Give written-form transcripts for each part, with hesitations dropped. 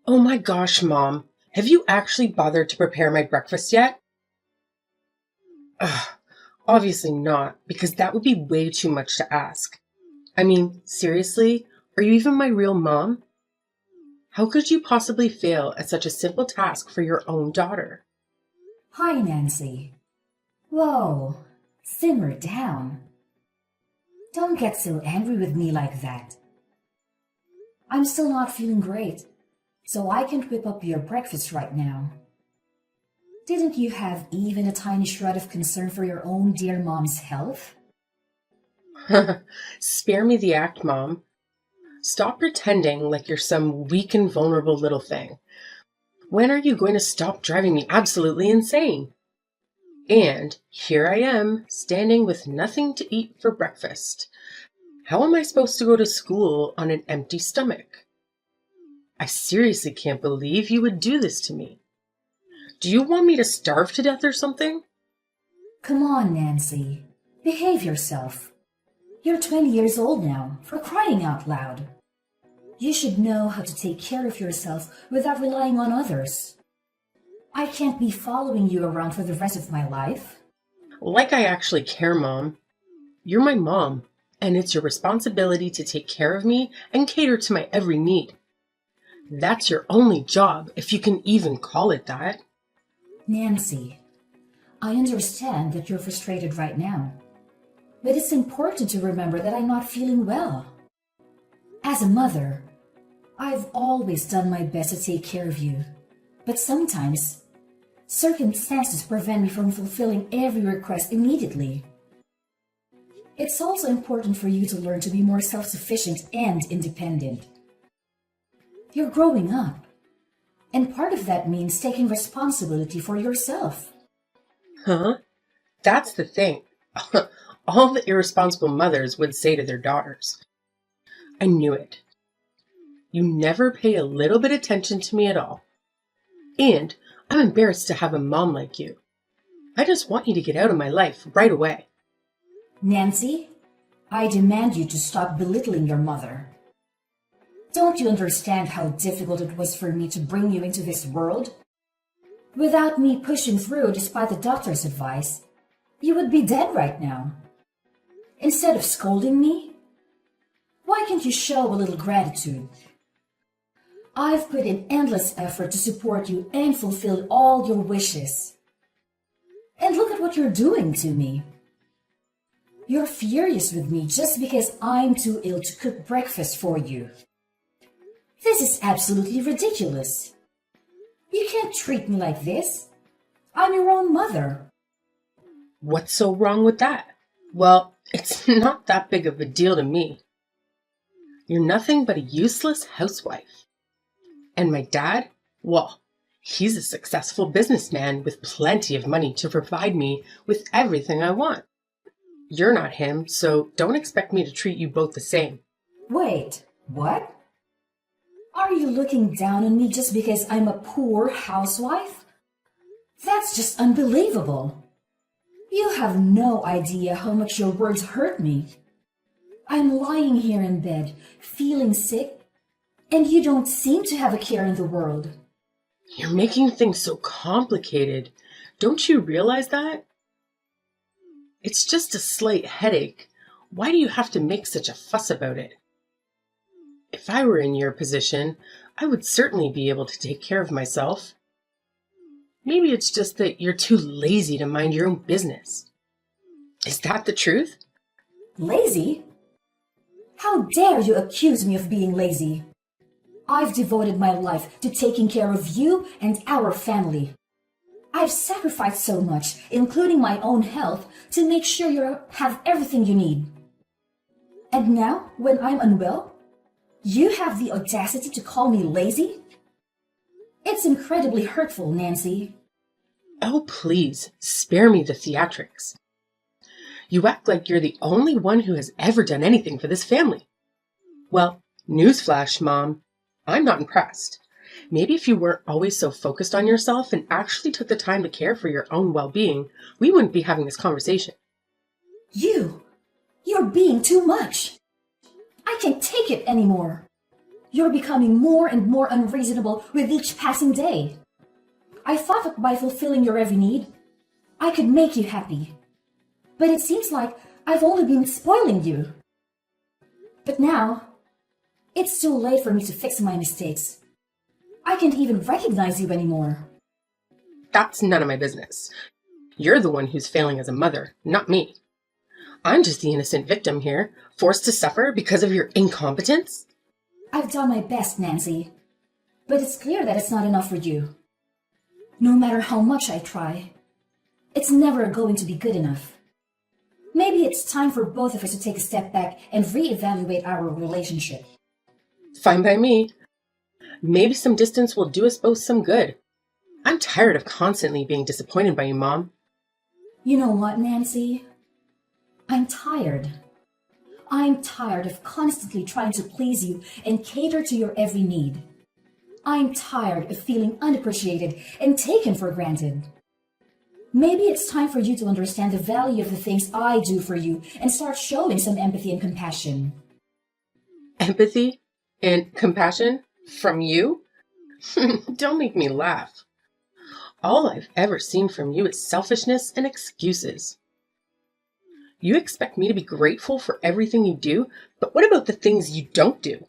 Oh my gosh, Mom. Have you actually bothered to prepare my breakfast yet? Ugh, obviously not, because that would be way too much to ask. I mean, seriously? Are you even my real mom? How could you possibly fail at such a simple task for your own daughter? Hi, Nancy. Whoa, simmer down. Don't get so angry with me like that. I'm still not feeling great, so I can't whip up your breakfast right now. Didn't you have even a tiny shred of concern for your own dear mom's health? Spare me the act, Mom. Stop pretending like you're some weak and vulnerable little thing. When are you going to stop driving me absolutely insane? And here I am, standing with nothing to eat for breakfast. How am I supposed to go to school on an empty stomach? I seriously can't believe you would do this to me. Do you want me to starve to death or something? Come on, Nancy. Behave yourself. You're 20 years old now, for crying out loud. You should know how to take care of yourself without relying on others. I can't be following you around for the rest of my life. Like I actually care, Mom. You're my mom, and it's your responsibility to take care of me and cater to my every need. That's your only job, if you can even call it that. Nancy, I understand that you're frustrated right now, but it's important to remember that I'm not feeling well. As a mother, I've always done my best to take care of you, but sometimes circumstances prevent me from fulfilling every request immediately. It's also important for you to learn to be more self-sufficient and independent. You're growing up, and part of that means taking responsibility for yourself. Huh? That's the thing. All the irresponsible mothers would say to their daughters. I knew it. You never pay a little bit attention to me at all. And I'm embarrassed to have a mom like you. I just want you to get out of my life right away. Nancy, I demand you to stop belittling your mother. Don't you understand how difficult it was for me to bring you into this world? Without me pushing through despite the doctor's advice, you would be dead right now. Instead of scolding me, why can't you show a little gratitude? I've put in endless effort to support you and fulfill all your wishes. And look at what you're doing to me. You're furious with me just because I'm too ill to cook breakfast for you. This is absolutely ridiculous. You can't treat me like this. I'm your own mother. What's so wrong with that? Well, it's not that big of a deal to me. You're nothing but a useless housewife. And my dad? Well, he's a successful businessman with plenty of money to provide me with everything I want. You're not him, so don't expect me to treat you both the same. Wait, what? Are you looking down on me just because I'm a poor housewife? That's just unbelievable. You have no idea how much your words hurt me. I'm lying here in bed, feeling sick, and you don't seem to have a care in the world. You're making things so complicated. Don't you realize that? It's just a slight headache. Why do you have to make such a fuss about it? If I were in your position, I would certainly be able to take care of myself. Maybe it's just that you're too lazy to mind your own business. Is that the truth? Lazy? How dare you accuse me of being lazy? I've devoted my life to taking care of you and our family. I've sacrificed so much, including my own health, to make sure you have everything you need. And now, when I'm unwell, you have the audacity to call me lazy? It's incredibly hurtful, Nancy. Oh, please, spare me the theatrics. You act like you're the only one who has ever done anything for this family. Well, newsflash, Mom, I'm not impressed. Maybe if you weren't always so focused on yourself and actually took the time to care for your own well-being, we wouldn't be having this conversation. You're being too much. I can't take it anymore. You're becoming more and more unreasonable with each passing day. I thought that by fulfilling your every need, I could make you happy. But it seems like I've only been spoiling you. But now, it's too late for me to fix my mistakes. I can't even recognize you anymore. That's none of my business. You're the one who's failing as a mother, not me. I'm just the innocent victim here, forced to suffer because of your incompetence. I've done my best, Nancy. But it's clear that it's not enough for you. No matter how much I try, it's never going to be good enough. Maybe it's time for both of us to take a step back and reevaluate our relationship. Fine by me. Maybe some distance will do us both some good. I'm tired of constantly being disappointed by you, Mom. You know what, Nancy? I'm tired. I'm tired of constantly trying to please you and cater to your every need. I'm tired of feeling unappreciated and taken for granted. Maybe it's time for you to understand the value of the things I do for you and start showing some empathy and compassion. Empathy and compassion from you? Don't make me laugh. All I've ever seen from you is selfishness and excuses. You expect me to be grateful for everything you do, but what about the things you don't do?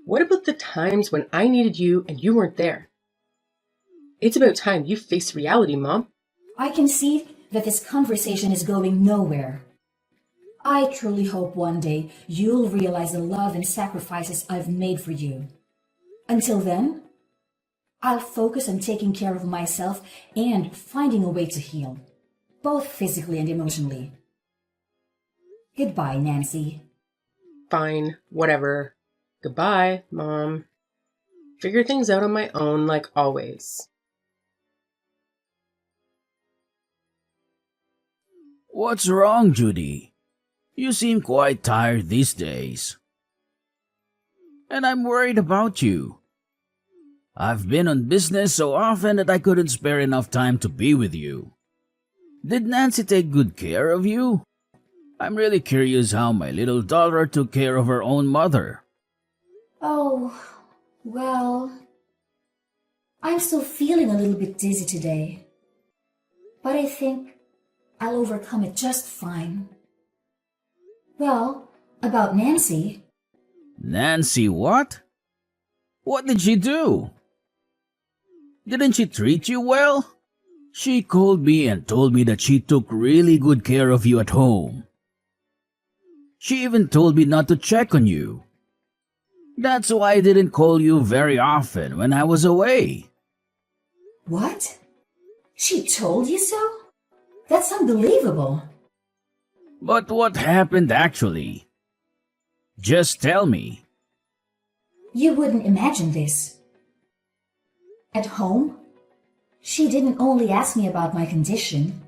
What about the times when I needed you and you weren't there? It's about time you face reality, Mom. I can see that this conversation is going nowhere. I truly hope one day you'll realize the love and sacrifices I've made for you. Until then, I'll focus on taking care of myself and finding a way to heal, both physically and emotionally. Goodbye, Nancy. Fine, whatever. Goodbye, Mom. Figure things out on my own like always. What's wrong, Judy? You seem quite tired these days. And I'm worried about you. I've been on business so often that I couldn't spare enough time to be with you. Did Nancy take good care of you? I'm really curious how my little daughter took care of her own mother. Oh, well, I'm still feeling a little bit dizzy today. But I think I'll overcome it just fine. Well, about Nancy. Nancy what? What did she do? Didn't she treat you well? She called me and told me that she took really good care of you at home. She even told me not to check on you. That's why I didn't call you very often when I was away. What? She told you so? That's unbelievable. But what happened actually? Just tell me. You wouldn't imagine this. At home, she didn't only ask me about my condition,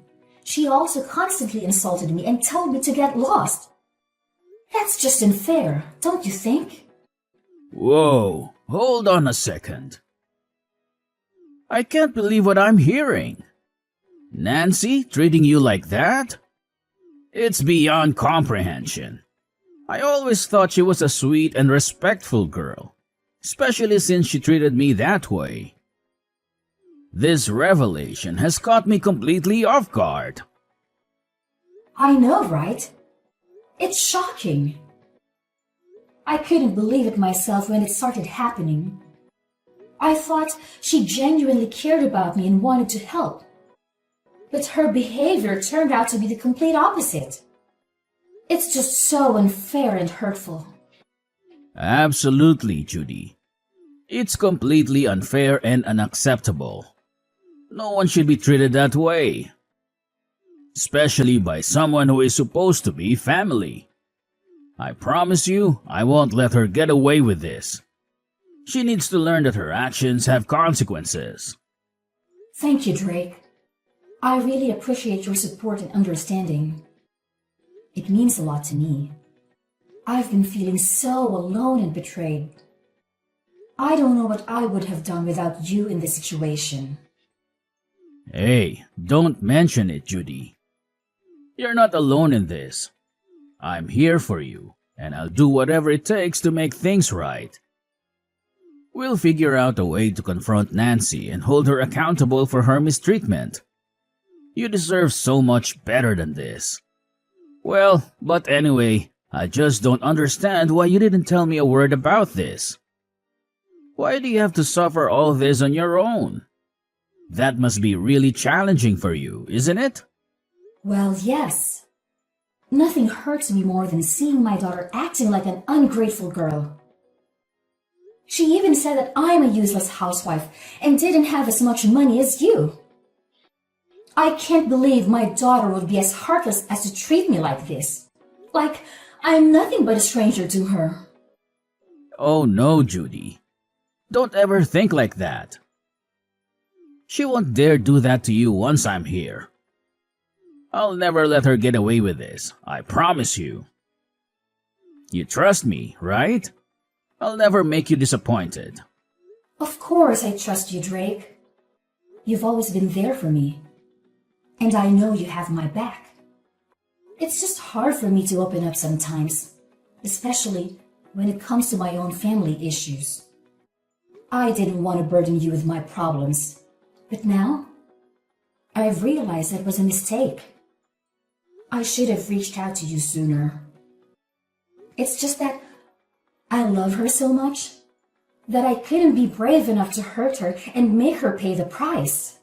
she also constantly insulted me and told me to get lost. That's just unfair, don't you think? Whoa, hold on a second. I can't believe what I'm hearing. Nancy treating you like that? It's beyond comprehension. I always thought she was a sweet and respectful girl, especially since she treated me that way. This revelation has caught me completely off guard. I know, right? It's shocking. I couldn't believe it myself when it started happening. I thought she genuinely cared about me and wanted to help. But her behavior turned out to be the complete opposite. It's just so unfair and hurtful. Absolutely, Judy. It's completely unfair and unacceptable. No one should be treated that way. Especially by someone who is supposed to be family. I promise you, I won't let her get away with this. She needs to learn that her actions have consequences. Thank you, Drake. I really appreciate your support and understanding. It means a lot to me. I've been feeling so alone and betrayed. I don't know what I would have done without you in this situation. Hey, don't mention it, Judy. You're not alone in this. I'm here for you, and I'll do whatever it takes to make things right. We'll figure out a way to confront Nancy and hold her accountable for her mistreatment. You deserve so much better than this. Well, but anyway, I just don't understand why you didn't tell me a word about this. Why do you have to suffer all this on your own? That must be really challenging for you, isn't it? Well, yes. Nothing hurts me more than seeing my daughter acting like an ungrateful girl. She even said that I'm a useless housewife and didn't have as much money as you. I can't believe my daughter would be as heartless as to treat me like this. Like I'm nothing but a stranger to her. Oh no, Judy. Don't ever think like that. She won't dare do that to you once I'm here. I'll never let her get away with this, I promise you. You trust me, right? I'll never make you disappointed. Of course I trust you, Drake. You've always been there for me. And I know you have my back. It's just hard for me to open up sometimes, especially when it comes to my own family issues. I didn't want to burden you with my problems, but now I've realized that was a mistake. I should have reached out to you sooner. It's just that I love her so much that I couldn't be brave enough to hurt her and make her pay the price.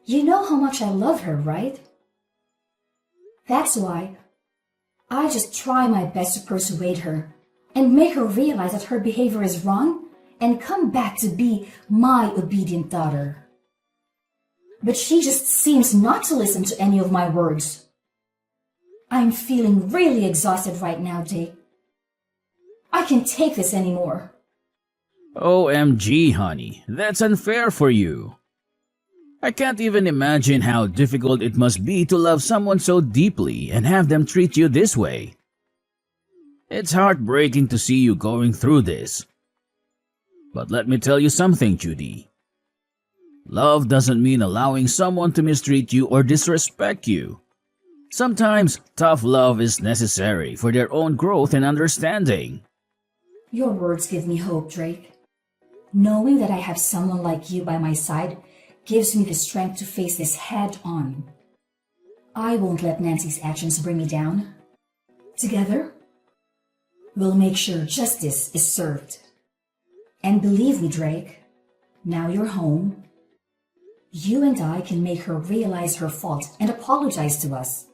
You know how much I love her, right? That's why I just try my best to persuade her and make her realize that her behavior is wrong and come back to be my obedient daughter. But she just seems not to listen to any of my words. I'm feeling really exhausted right now, Jake. I can't take this anymore. OMG, honey, that's unfair for you. I can't even imagine how difficult it must be to love someone so deeply and have them treat you this way. It's heartbreaking to see you going through this. But let me tell you something, Judy. Love doesn't mean allowing someone to mistreat you or disrespect you. Sometimes tough love is necessary for their own growth and understanding. Your words give me hope, Drake. Knowing that I have someone like you by my side gives me the strength to face this head on. I won't let Nancy's actions bring me down. Together, we'll make sure justice is served. And believe me, Drake, now you're home. You and I can make her realize her fault and apologize to us.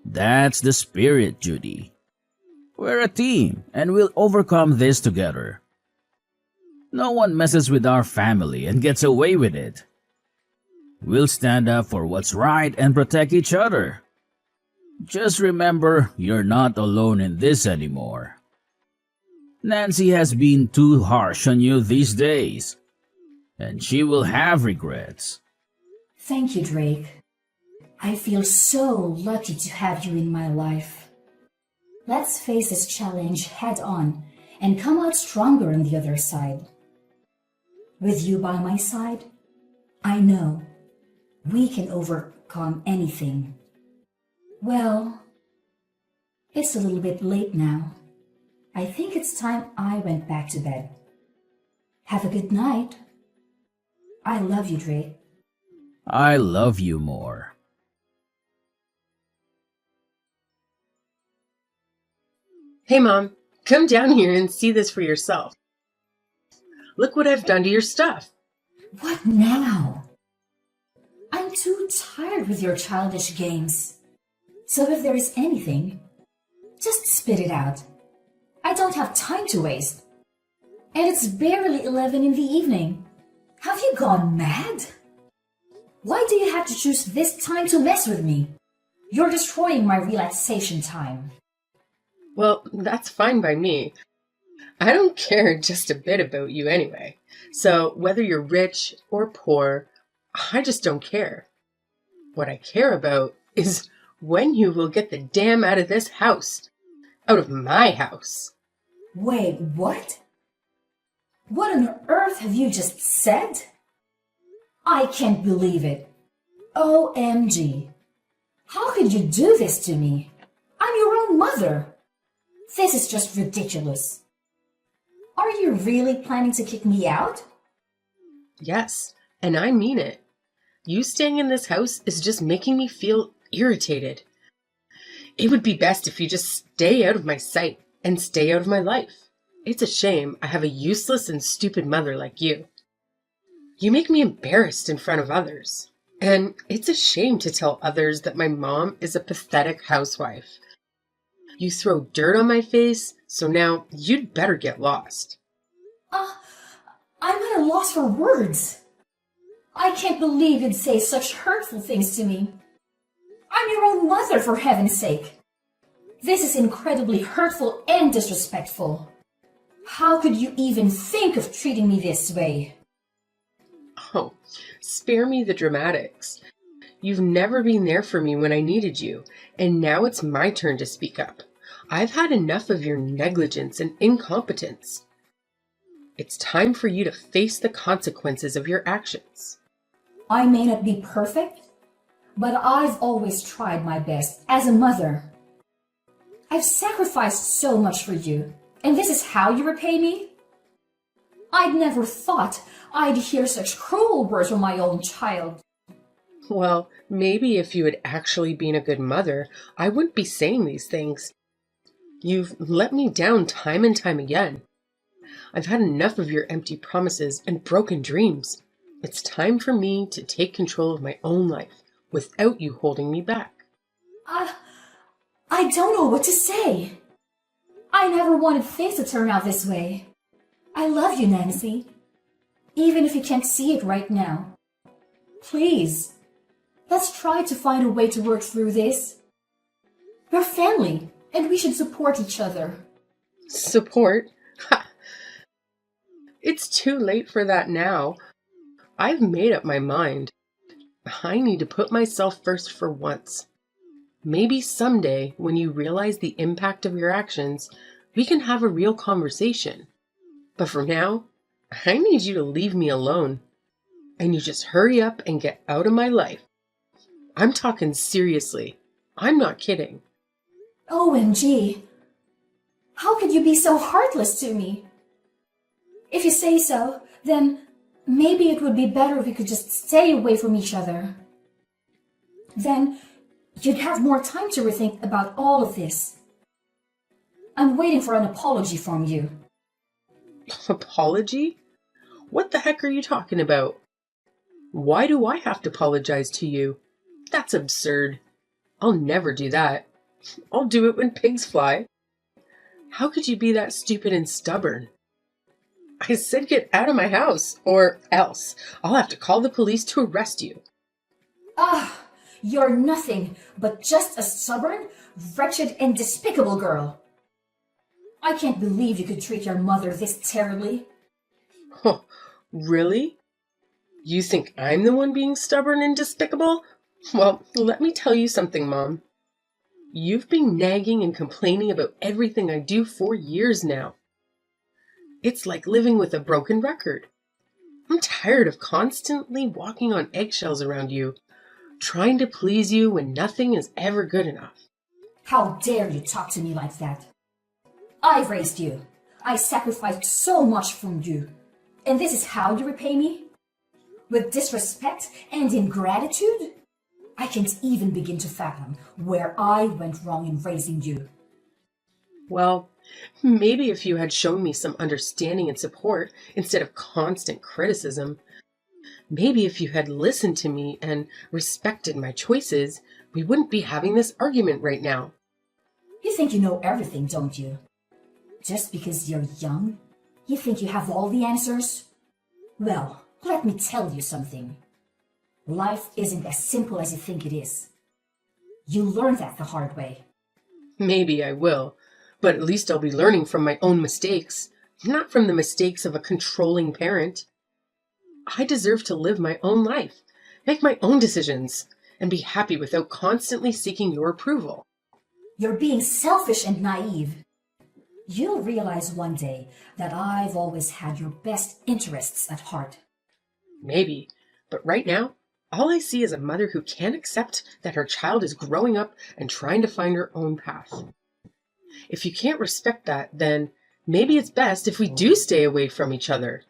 That's the spirit, Judy. We're a team and we'll overcome this together. No one messes with our family and gets away with it. We'll stand up for what's right and protect each other. Just remember, you're not alone in this anymore. Nancy has been too harsh on you these days, and she will have regrets. Thank you, Drake. I feel so lucky to have you in my life. Let's face this challenge head on and come out stronger on the other side. With you by my side, I know we can overcome anything. Well, it's a little bit late now. I think it's time I went back to bed. Have a good night. I love you, Drake. I love you more. Hey, Mom, come down here and see this for yourself. Look what I've done to your stuff. What now? I'm too tired with your childish games. So if there is anything, just spit it out. I don't have time to waste. And it's barely 11 in the evening. Have you gone mad? Why do you have to choose this time to mess with me? You're destroying my relaxation time. Well, that's fine by me. I don't care just a bit about you anyway. So whether you're rich or poor, I just don't care. What I care about is when you will get the damn out of this house. Out of my house. Wait, what? What on earth have you just said? I can't believe it. OMG. How could you do this to me? I'm your own mother. This is just ridiculous. Are you really planning to kick me out? Yes, and I mean it. You staying in this house is just making me feel irritated. It would be best if you just stay out of my sight and stay out of my life. It's a shame I have a useless and stupid mother like you. You make me embarrassed in front of others. And it's a shame to tell others that my mom is a pathetic housewife. You throw dirt on my face, so now you'd better get lost. I'm at a loss for words. I can't believe you'd say such hurtful things to me. I'm your own mother, for heaven's sake. This is incredibly hurtful and disrespectful. How could you even think of treating me this way? Oh, spare me the dramatics. You've never been there for me when I needed you, and now it's my turn to speak up. I've had enough of your negligence and incompetence. It's time for you to face the consequences of your actions. I may not be perfect, but I've always tried my best as a mother. I've sacrificed so much for you, and this is how you repay me? I'd never thought I'd hear such cruel words from my own child. Well, maybe if you had actually been a good mother, I wouldn't be saying these things. You've let me down time and time again. I've had enough of your empty promises and broken dreams. It's time for me to take control of my own life without you holding me back. I don't know what to say. I never wanted things to turn out this way. I love you, Nancy. Even if you can't see it right now. Please, let's try to find a way to work through this. We're family, and we should support each other. Support? Ha! It's too late for that now. I've made up my mind. I need to put myself first for once. Maybe someday, when you realize the impact of your actions, we can have a real conversation. But for now, I need you to leave me alone. And you just hurry up and get out of my life. I'm talking seriously. I'm not kidding. OMG. How could you be so heartless to me? If you say so, then maybe it would be better if we could just stay away from each other. Then you'd have more time to rethink about all of this. I'm waiting for an apology from you. Apology? What the heck are you talking about? Why do I have to apologize to you? That's absurd. I'll never do that. I'll do it when pigs fly. How could you be that stupid and stubborn? I said get out of my house, or else I'll have to call the police to arrest you. You're nothing but just a stubborn, wretched, and despicable girl. I can't believe you could treat your mother this terribly. Oh, really? You think I'm the one being stubborn and despicable? Well, let me tell you something, Mom. You've been nagging and complaining about everything I do for years now. It's like living with a broken record. I'm tired of constantly walking on eggshells around you, trying to please you when nothing is ever good enough. How dare you talk to me like that? I raised you. I sacrificed so much from you. And this is how you repay me? With disrespect and ingratitude? I can't even begin to fathom where I went wrong in raising you. Well, maybe if you had shown me some understanding and support instead of constant criticism, maybe if you had listened to me and respected my choices, we wouldn't be having this argument right now. You think you know everything, don't you? Just because you're young, you think you have all the answers? Well, let me tell you something. Life isn't as simple as you think it is. You learn that the hard way. Maybe I will, but at least I'll be learning from my own mistakes, not from the mistakes of a controlling parent. I deserve to live my own life, make my own decisions, and be happy without constantly seeking your approval. You're being selfish and naive. You'll realize one day that I've always had your best interests at heart. Maybe, but right now, all I see is a mother who can't accept that her child is growing up and trying to find her own path. If you can't respect that, then Maybe it's best if we do stay away from each other.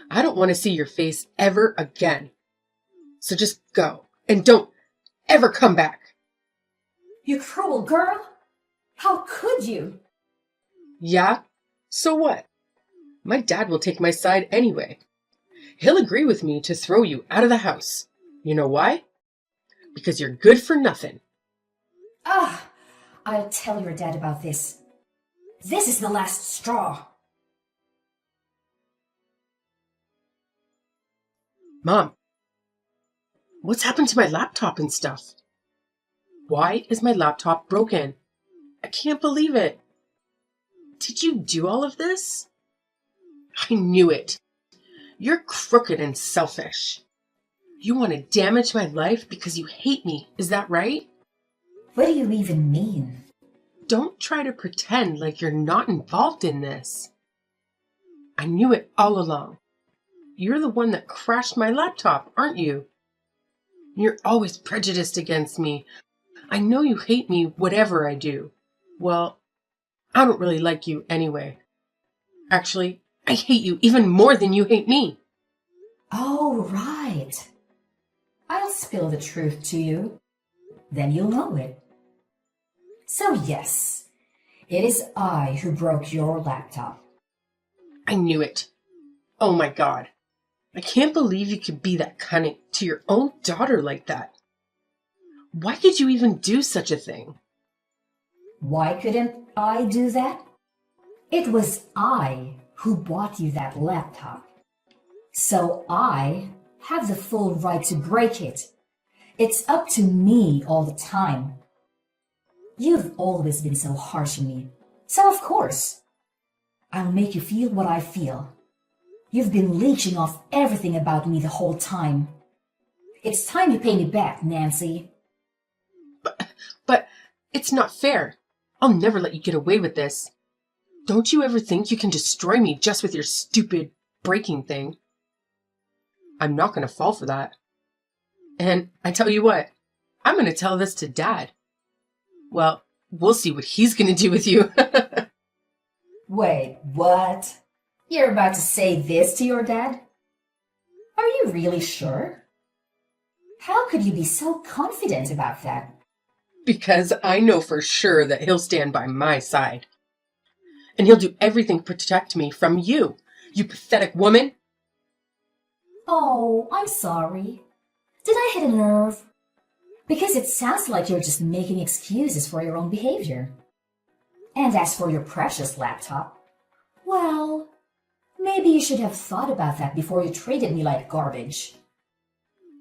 I don't want to see your face ever again. So just go and don't ever come back. You cruel girl! How could you? Yeah? So what? My dad will take my side anyway. He'll agree with me to throw you out of the house. You know why? Because you're good for nothing. I'll tell your dad about this. This is the last straw. Mom, what's happened to my laptop and stuff? Why is my laptop broken? I can't believe it. Did you do all of this? I knew it. You're crooked and selfish. You want to damage my life because you hate me, is that right? What do you even mean? Don't try to pretend like you're not involved in this. I knew it all along. You're the one that crashed my laptop, aren't you? You're always prejudiced against me. I know you hate me whatever I do. Well, I don't really like you anyway. Actually, I hate you even more than you hate me. Oh, right. I'll spill the truth to you. Then you'll know it. So yes, it is I who broke your laptop. I knew it. Oh my God. I can't believe you could be that cunning to your own daughter like that. Why could you even do such a thing? Why couldn't I do that? It was I who bought you that laptop. So I have the full right to break it. It's up to me all the time. You've always been so harsh on me. So of course, I'll make you feel what I feel. You've been leeching off everything about me the whole time. It's time you pay me back, Nancy. But it's not fair. I'll never let you get away with this. Don't you ever think you can destroy me just with your stupid breaking thing? I'm not going to fall for that. And I tell you what, I'm going to tell this to Dad. Well, we'll see what he's going to do with you. Wait, what? You're about to say this to your dad? Are you really sure? How could you be so confident about that? Because I know for sure that he'll stand by my side. And he'll do everything to protect me from you, you pathetic woman. Oh, I'm sorry. Did I hit a nerve? Because it sounds like you're just making excuses for your own behavior. And as for your precious laptop, well, maybe you should have thought about that before you treated me like garbage.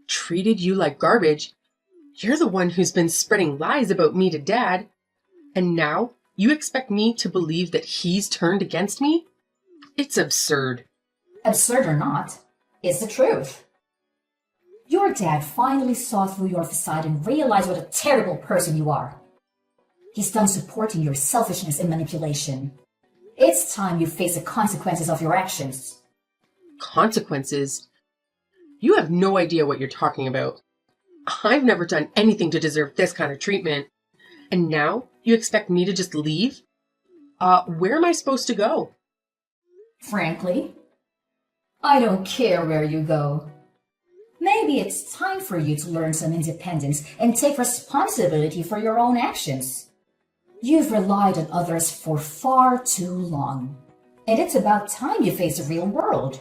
Treated you like garbage? You're the one who's been spreading lies about me to Dad. And now you expect me to believe that he's turned against me? It's absurd. Absurd or not, it's the truth. Your dad finally saw through your facade and realized what a terrible person you are. He's done supporting your selfishness and manipulation. It's time you face the consequences of your actions. Consequences? You have no idea what you're talking about. I've never done anything to deserve this kind of treatment. And now you expect me to just leave? Where am I supposed to go? Frankly, I don't care where you go. Maybe it's time for you to learn some independence and take responsibility for your own actions. You've relied on others for far too long, and it's about time you face the real world.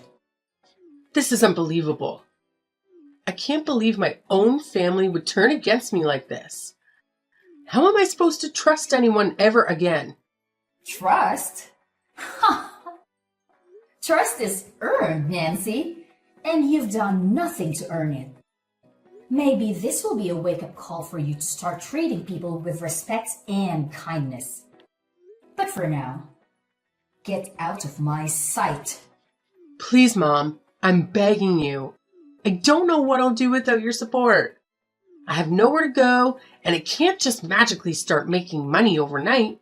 This is unbelievable. I can't believe my own family would turn against me like this. How am I supposed to trust anyone ever again? Trust? Trust is earned, Nancy, and you've done nothing to earn it. Maybe this will be a wake-up call for you to start treating people with respect and kindness. But for now, get out of my sight. Please, Mom, I'm begging you. I don't know what I'll do without your support. I have nowhere to go, and I can't just magically start making money overnight.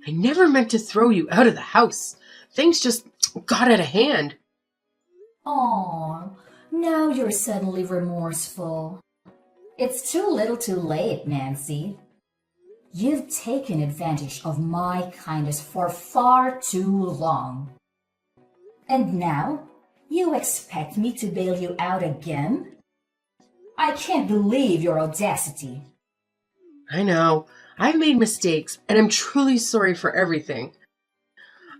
I never meant to throw you out of the house. Things just got out of hand. Aw, now you're suddenly remorseful. It's too little too late, Nancy. You've taken advantage of my kindness for far too long. And now, you expect me to bail you out again? I can't believe your audacity. I know. I've made mistakes, and I'm truly sorry for everything.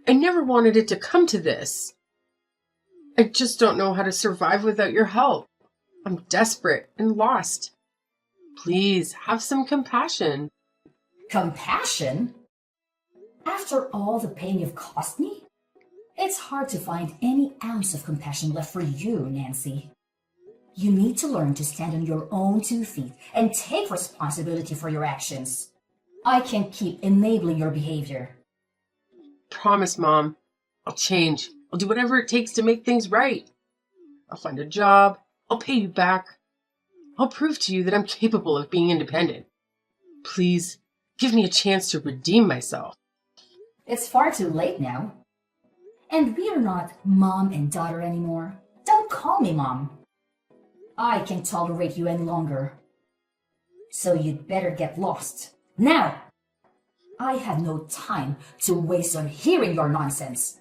I never wanted it to come to this. I just don't know how to survive without your help. I'm desperate and lost. Please, have some compassion. Compassion? After all the pain you've cost me? It's hard to find any ounce of compassion left for you, Nancy. You need to learn to stand on your own 2 feet and take responsibility for your actions. I can't keep enabling your behavior. Promise, Mom. I'll change. I'll do whatever it takes to make things right. I'll find a job. I'll pay you back. I'll prove to you that I'm capable of being independent. Please, give me a chance to redeem myself. It's far too late now. And we are not mom and daughter anymore. Don't call me Mom. I can't tolerate you any longer. So you'd better get lost. Now! I have no time to waste on hearing your nonsense.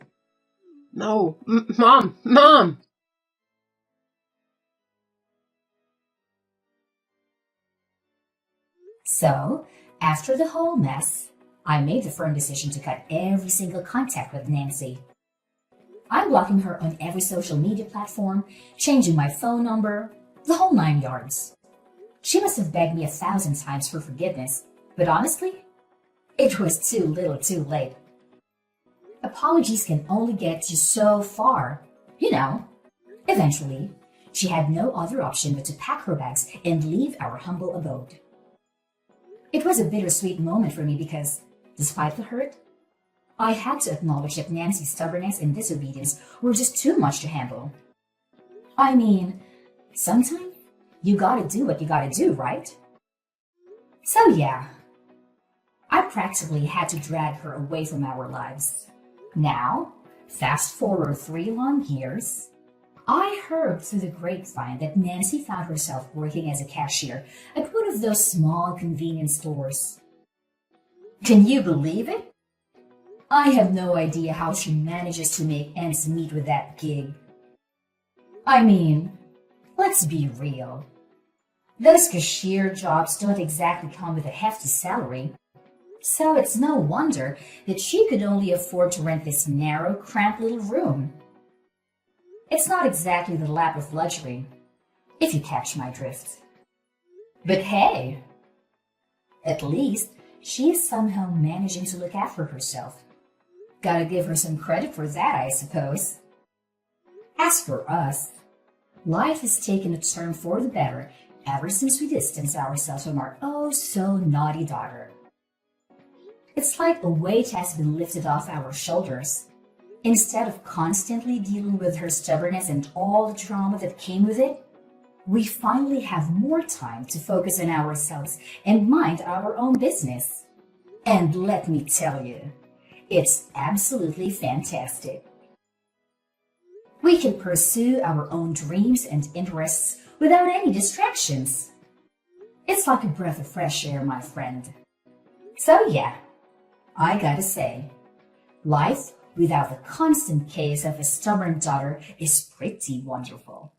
No, Mom! So, after the whole mess, I made the firm decision to cut every single contact with Nancy. I'm blocking her on every social media platform, changing my phone number, the whole 9 yards. She must have begged me 1,000 times for forgiveness, but honestly, it was too little too late. Apologies can only get you so far. You know, eventually, she had no other option but to pack her bags and leave our humble abode. It was a bittersweet moment for me because, despite the hurt, I had to acknowledge that Nancy's stubbornness and disobedience were just too much to handle. I mean, sometimes you gotta do what you gotta do, right? So yeah, I practically had to drag her away from our lives. Now, fast forward 3 long years, I heard through the grapevine that Nancy found herself working as a cashier at one of those small convenience stores. Can you believe it? I have no idea how she manages to make ends meet with that gig. I mean, let's be real. Those cashier jobs don't exactly come with a hefty salary, so it's no wonder that she could only afford to rent this narrow, cramped little room. It's not exactly the lap of luxury, if you catch my drift. But hey, at least she is somehow managing to look after herself. Gotta give her some credit for that, I suppose. As for us, life has taken a turn for the better ever since we distanced ourselves from our oh-so-naughty daughter. It's like a weight has been lifted off our shoulders. Instead of constantly dealing with her stubbornness and all the drama that came with it, we finally have more time to focus on ourselves and mind our own business. And let me tell you, it's absolutely fantastic. We can pursue our own dreams and interests without any distractions. It's like a breath of fresh air, my friend. So yeah, I gotta say, life without the constant chaos of a stubborn daughter is pretty wonderful.